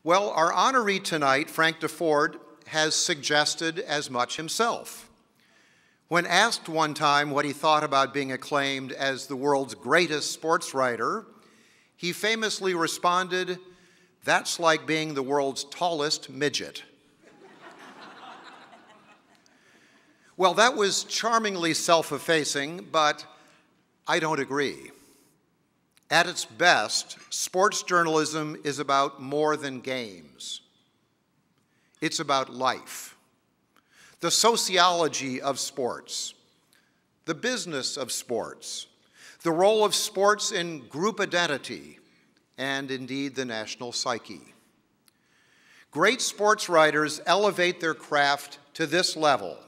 Well, our honoree tonight, Frank DeFord, has suggested as much himself. When asked one time what he thought about being acclaimed as the world's greatest sports writer, he famously responded, "That's like being the world's tallest midget." Well, that was charmingly self-effacing, but I don't agree. At its best, sports journalism is about more than games. It's about life, the sociology of sports, the business of sports, the role of sports in group identity, and indeed the national psyche. Great sports writers elevate their craft to this level,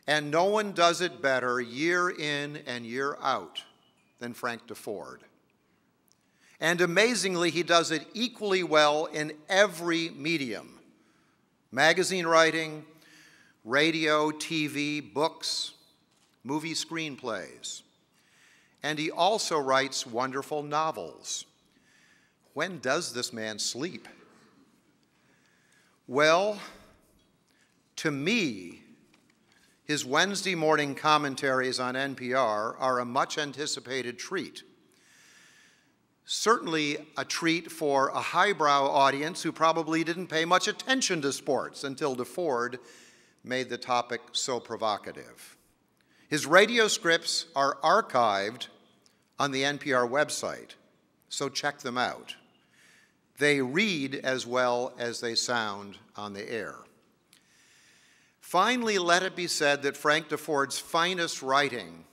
and no one does it better year in and year out than Frank DeFord. And amazingly, he does it equally well in every medium: magazine writing, radio, TV, books, movie screenplays. And he also writes wonderful novels. When does this man sleep? Well, to me, his Wednesday morning commentaries on NPR are a much-anticipated treat. Certainly a treat for a highbrow audience who probably didn't pay much attention to sports until DeFord made the topic so provocative. His radio scripts are archived on the NPR website, so check them out. They read as well as they sound on the air. Finally, let it be said that Frank DeFord's finest writing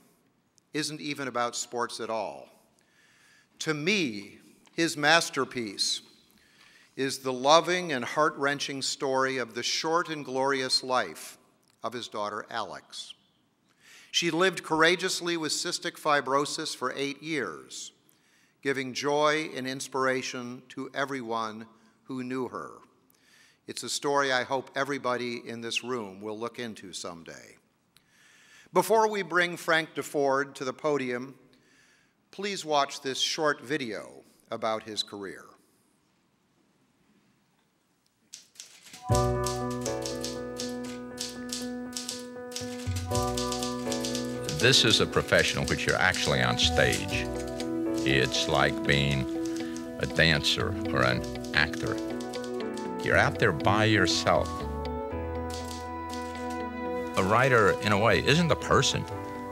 isn't even about sports at all. To me, his masterpiece is the loving and heart-wrenching story of the short and glorious life of his daughter, Alex. She lived courageously with cystic fibrosis for 8 years, giving joy and inspiration to everyone who knew her. It's a story I hope everybody in this room will look into someday. Before we bring Frank DeFord to the podium, please watch this short video about his career. This is a profession in which you're actually on stage. It's like being a dancer or an actor. You're out there by yourself. A writer, in a way, isn't a person.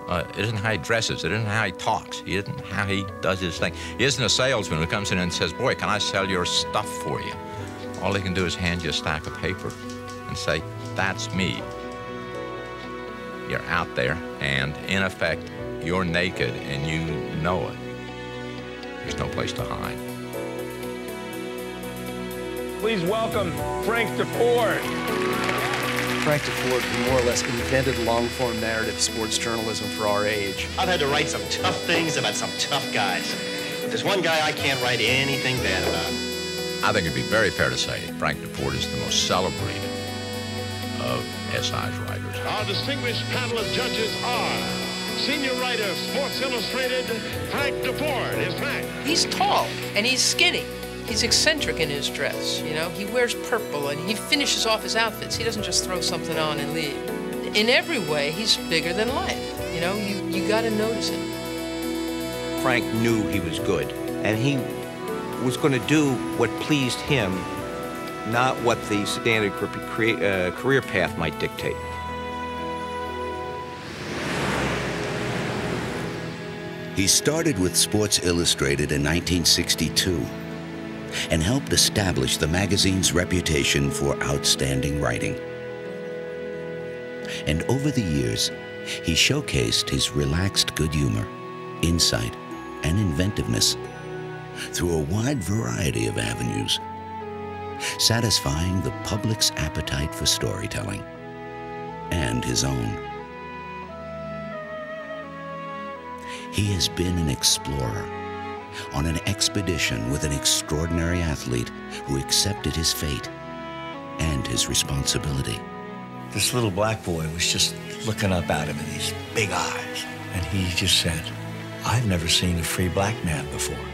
It isn't how he dresses. It isn't how he talks. It isn't how he does his thing. He isn't a salesman who comes in and says, "Boy, can I sell your stuff for you?" All he can do is hand you a stack of paper and say, "That's me." You're out there, and in effect, you're naked, and you know it. There's no place to hide. Please welcome Frank DeFord. Frank DeFord more or less invented long-form narrative sports journalism for our age. I've had to write some tough things about some tough guys. But there's one guy I can't write anything bad about. I think it'd be very fair to say Frank DeFord is the most celebrated of SI's writers. Our distinguished panel of judges are senior writer, Sports Illustrated, Frank DeFord. Is Frank. He's tall and he's skinny. He's eccentric in his dress, you know. He wears purple and he finishes off his outfits. He doesn't just throw something on and leave. In every way, he's bigger than life. You know, you gotta notice him. Frank knew he was good, and he was going to do what pleased him, not what the standard career path might dictate. He started with Sports Illustrated in 1962 and helped establish the magazine's reputation for outstanding writing. And over the years, he showcased his relaxed good humor, insight, and inventiveness through a wide variety of avenues, satisfying the public's appetite for storytelling and his own. He has been an explorer on an expedition with an extraordinary athlete who accepted his fate and his responsibility. This little black boy was just looking up at him with these big eyes, and he just said, "I've never seen a free black man before."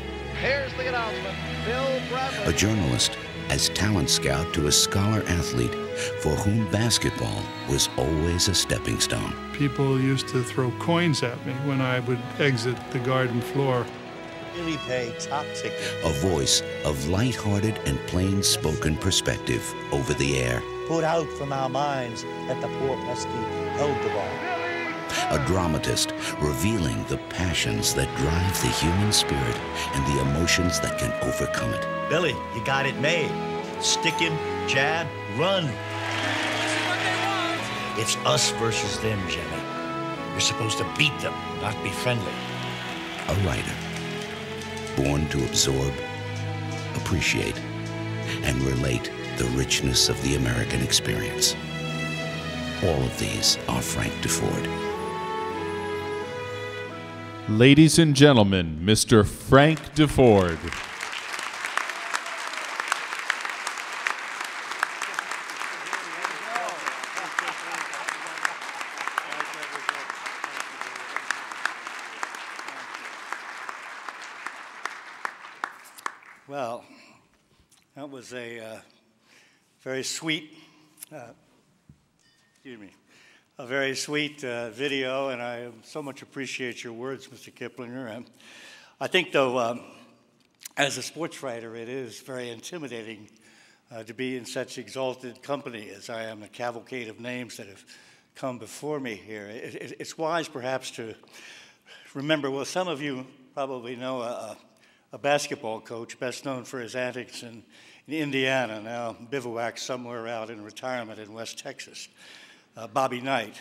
Here's the announcement. Bill Bradley. A journalist as talent scout to a scholar athlete for whom basketball was always a stepping stone. People used to throw coins at me when I would exit the garden floor. Really pay top ticket. A voice of light-hearted and plain-spoken perspective over the air. Put out from our minds that the poor pesky held the ball. A dramatist revealing the passions that drive the human spirit and the emotions that can overcome it. Billy, you got it made. Stick him, jab, run. It's us versus them, Jimmy. You're supposed to beat them, not be friendly. A writer, born to absorb, appreciate, and relate the richness of the American experience. All of these are Frank DeFord. Ladies and gentlemen, Mr. Frank DeFord. Well, that was a very sweet, a very sweet video, and I so much appreciate your words, Mr. Kiplinger. And I think, though, as a sports writer, it is very intimidating to be in such exalted company as I am, a cavalcade of names that have come before me here. It's wise, perhaps, to remember, well, some of you probably know a basketball coach, best known for his antics in Indiana, now bivouacs somewhere out in retirement in West Texas. Bobby Knight,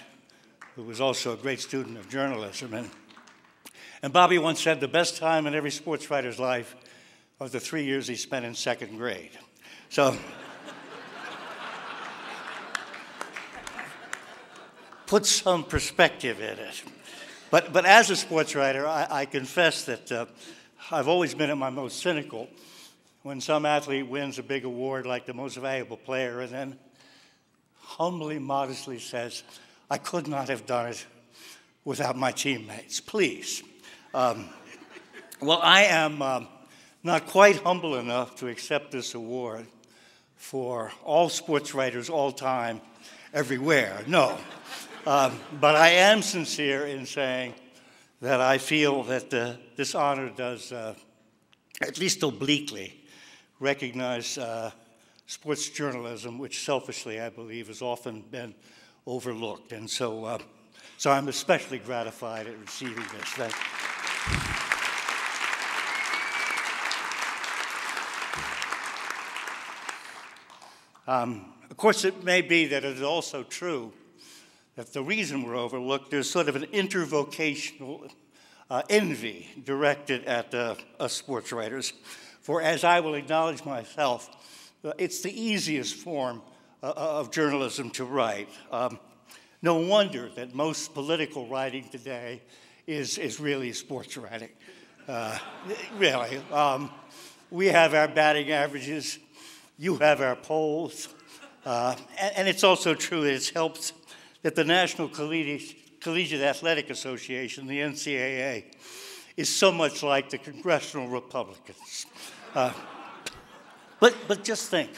who was also a great student of journalism. And Bobby once said the best time in every sports writer's life are the 3 years he spent in second grade. So, put some perspective in it. But as a sports writer, I confess that I've always been at my most cynical when some athlete wins a big award like the most valuable player and then humbly, modestly says, I could not have done it without my teammates, please. Well, I am not quite humble enough to accept this award for all sports writers, all time, everywhere, no. But I am sincere in saying that I feel that this honor does, at least obliquely, recognize sports journalism, which selfishly I believe has often been overlooked. And so I'm especially gratified at receiving this. Of course, it may be that it is also true that the reason we're overlooked, there's sort of an intervocational envy directed at us sports writers. For as I will acknowledge myself, it's the easiest form of journalism to write. No wonder that most political writing today is really sports writing. Really. We have our batting averages. You have our polls. And it's also true that it's helped that the National Collegiate Athletic Association, the NCAA, is so much like the congressional Republicans. But just think.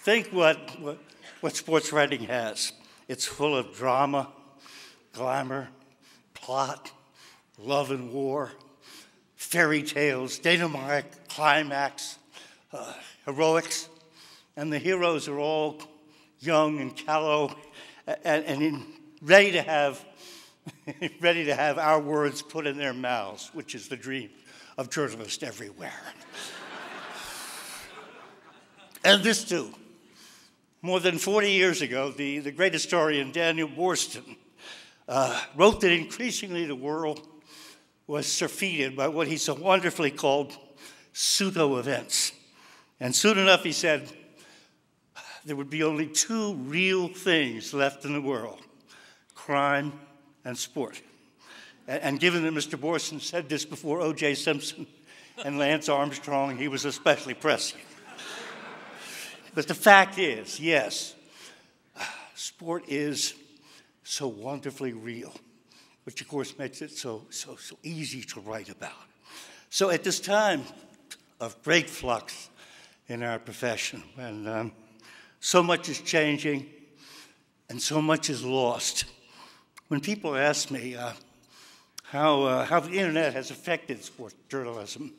Think what sports writing has. It's full of drama, glamour, plot, love and war, fairy tales, denouement, climax, heroics, and the heroes are all young and callow and ready to have our words put in their mouths, which is the dream of journalists everywhere. And this too. More than 40 years ago, the great historian Daniel Boorstin wrote that increasingly the world was surfeited by what he so wonderfully called pseudo-events. And soon enough, he said, there would be only two real things left in the world, crime and sport. And given that Mr. Boorstin said this before O.J. Simpson and Lance Armstrong, he was especially prescient. But the fact is, yes, sport is so wonderfully real, which of course makes it so easy to write about. So at this time of great flux in our profession, and so much is changing and so much is lost. When people ask me how the internet has affected sports journalism,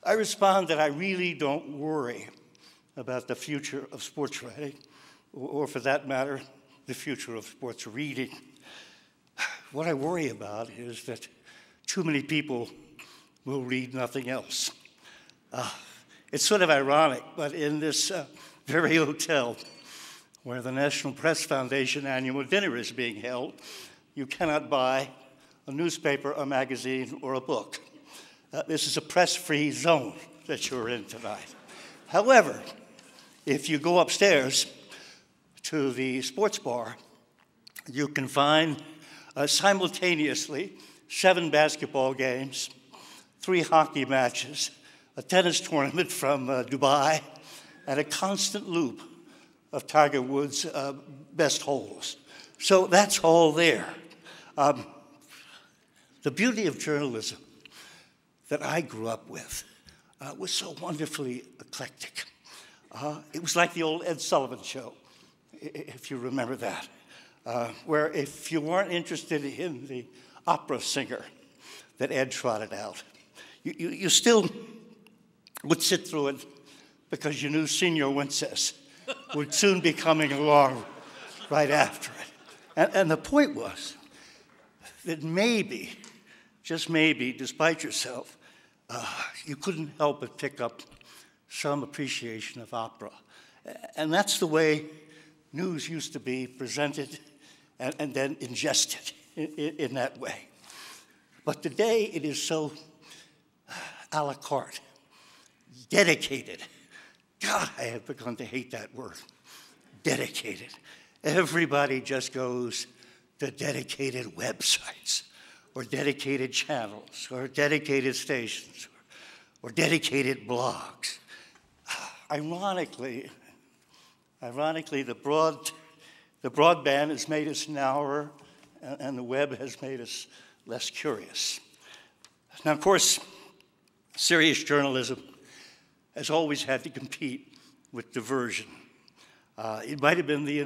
I respond that I really don't worry about the future of sports writing, or for that matter, the future of sports reading. What I worry about is that too many people will read nothing else. It's sort of ironic, but in this very hotel where the National Press Foundation annual dinner is being held, you cannot buy a newspaper, a magazine, or a book. This is a press-free zone that you're in tonight. However, if you go upstairs to the sports bar, you can find simultaneously 7 basketball games, 3 hockey matches, a tennis tournament from Dubai, and a constant loop of Tiger Woods' best holes. So that's all there. The beauty of journalism that I grew up with was so wonderfully eclectic. It was like the old Ed Sullivan Show, if you remember that, where if you weren't interested in the opera singer that Ed trotted out, you still would sit through it because you knew Senor Wences would soon be coming along right after it. And the point was that maybe, just maybe, despite yourself, you couldn't help but pick up some appreciation of opera. And that's the way news used to be presented and then ingested in that way. But today it is so a la carte, dedicated. God, I have begun to hate that word, dedicated. Everybody just goes to dedicated websites or dedicated channels or dedicated stations or dedicated blogs. Ironically, the broadband has made us narrower and the web has made us less curious. Now, of course, serious journalism has always had to compete with diversion. It might have been the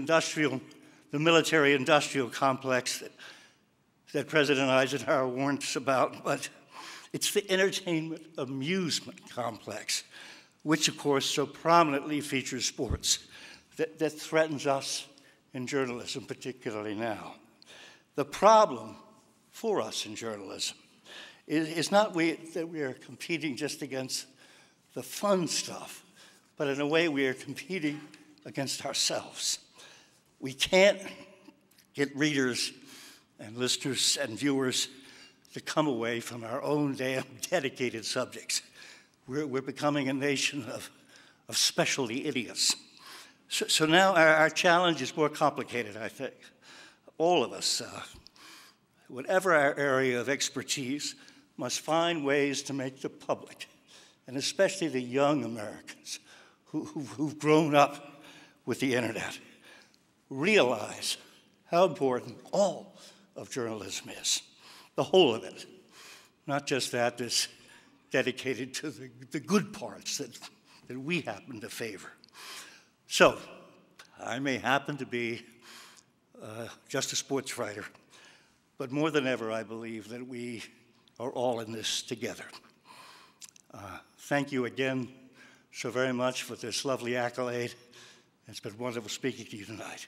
military-industrial complex that President Eisenhower warned us about, but it's the entertainment-amusement complex, which, of course, so prominently features sports, that threatens us in journalism, particularly now. The problem for us in journalism is not that we are competing just against the fun stuff, but in a way we are competing against ourselves. We can't get readers and listeners and viewers to come away from our own damn dedicated subjects. We're becoming a nation of specialty idiots. So now our challenge is more complicated, I think. All of us, whatever our area of expertise, must find ways to make the public, and especially the young Americans who've grown up with the internet, realize how important all of journalism is, the whole of it, not just that that's dedicated to the good parts that we happen to favor. So, I may happen to be just a sports writer, but more than ever, I believe that we are all in this together. Thank you again so very much for this lovely accolade. It's been wonderful speaking to you tonight.